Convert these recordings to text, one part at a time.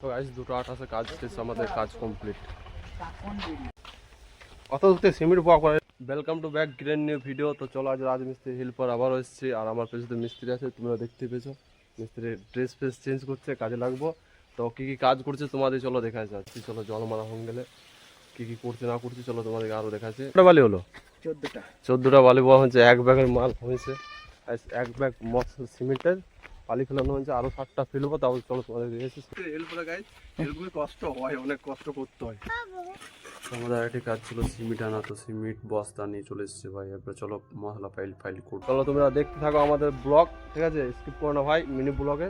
তো গাইস 2:28 কাজ শেষ, আমাদের কাজ কমপ্লিট। অত সিমেন্ট পাওয়া করে। Welcome to back grand new video. তো চলো আজ রাজমিস্ত্রি হেল্পার আবারও এসেছি, আর আমার পেছনে মিস্ত্রি আছে, তোমরা দেখতে পেয়েছো। মিস্ত্রি ড্রেস ফ্রেস চেঞ্জ করছে, কাজে লাগবো। তো কী কী কাজ করছে তোমাদের চলো দেখা যাচ্ছে। চলো জল মারা হয়ে গেলে কী কী করছে না করছে চলো তোমাদেরকে আরও দেখাচ্ছে। কটা বালি হলো? 14টা বালি বওয়া হয়েছে। এক ব্যাগের মাল হয়েছে, এক ব্যাগ সিমেন্টের বালি ফেলানো হয়েছে। আরও 7টা ফেলবো, তারপর চলো তোমাদের দিয়েছি হেল্পার। গাইজ হেল্পে কষ্ট হয়, অনেক কষ্ট করতে হয়। আমাদের একটি কাজ ছিল সিমেন্ট আনা, তো সিমেন্ট বস্তা নিয়ে চলে এসেছে ভাই। এরপরে চলো মশলা ফাইল করো। চলো তোমরা দেখতে থাকো আমাদের ব্লগ, ঠিক আছে? স্কিপ করো না ভাই মিনি ব্লগে।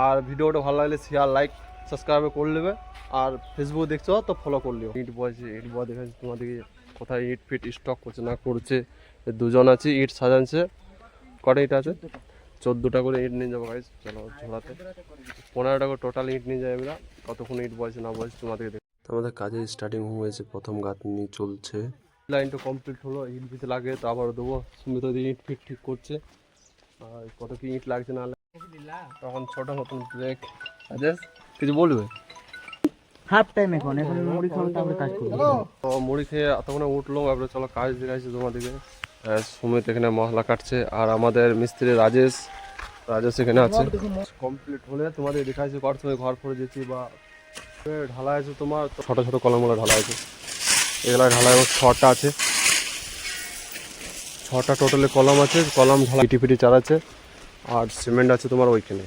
আর ভিডিওটা ভালো লাগলে শেয়ার লাইক সাবস্ক্রাইব করে নেবে। আর ফেসবুকে দেখছো তো ফলো করলিও। ইট বয়েছে, ইট বয় দেখাচ্ছি তোমাদেরকে কোথায় ইট ফিট স্টক করছে না করছে। দুজন আছে ইট সাজাচ্ছে। কটা ইট আছে? 14টা করে ইট নিয়ে যাবো গাইজ। চলো ঝোড়াতে 15টা করে টোটাল ইট নিয়ে যাই আমরা। কতক্ষণ ইট বয়েছে না বয়েছে তোমাদেরকে। আমাদের কাজের স্টার্টিং হয়েছে, প্রথম গাঁথনি চলছে। লাইনটা কমপ্লিট হলো, ইট ভিতে লাগে তো আবার দেবো। সুমিত ইট ফিট ঠিক করছে। আর কত কি ইট লাগছে না তখন ছোট মতন ব্রেক। কিছু বলবে? হাফ টাইম এখন মুড়ি খাবো, তারপরে কাজ করবো। তো মুড়ি খেয়ে তখন উঠলো, এবারে চলো কাজ দেখাচ্ছি তোমাদেরকে। সুমিত এখানে মশলা কাটছে, আর আমাদের মিস্ত্রি রাজেশ এখানে আছে। কমপ্লিট হলে তোমাদের দেখাচ্ছি। কত সময় ঘর পড়ে যেছি বা ঢালা আছে তোমার ছোট ছোট কলমগুলো ঢালা আছে। এগুলা ঢালাই 6টা আছে, 6টা টোটালি কলম আছে। কলম ঢালা পিটি চালাচ্ছে। আর সিমেন্ট আছে তোমার ওইখানে।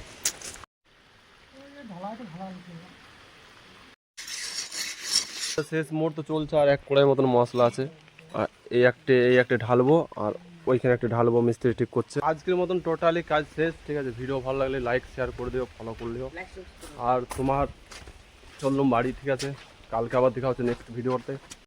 শেষ মুহূর্ত চলছে, আর এক কড়াই মতন মশলা আছে। আর এই একটা ঢালবো, আর ওইখানে একটা ঢালবো। মিস্ত্রি ঠিক করছে। আজকের মতন টোটালি কাজ শেষ, ঠিক আছে? ভিডিও ভালো লাগলে লাইক শেয়ার করে দিও, ফলো করে দিও। আর তোমার চললাম বাড়ি, ঠিক আছে? কালকে আবার দেখা হচ্ছে নেক্সট ভিডিওতে।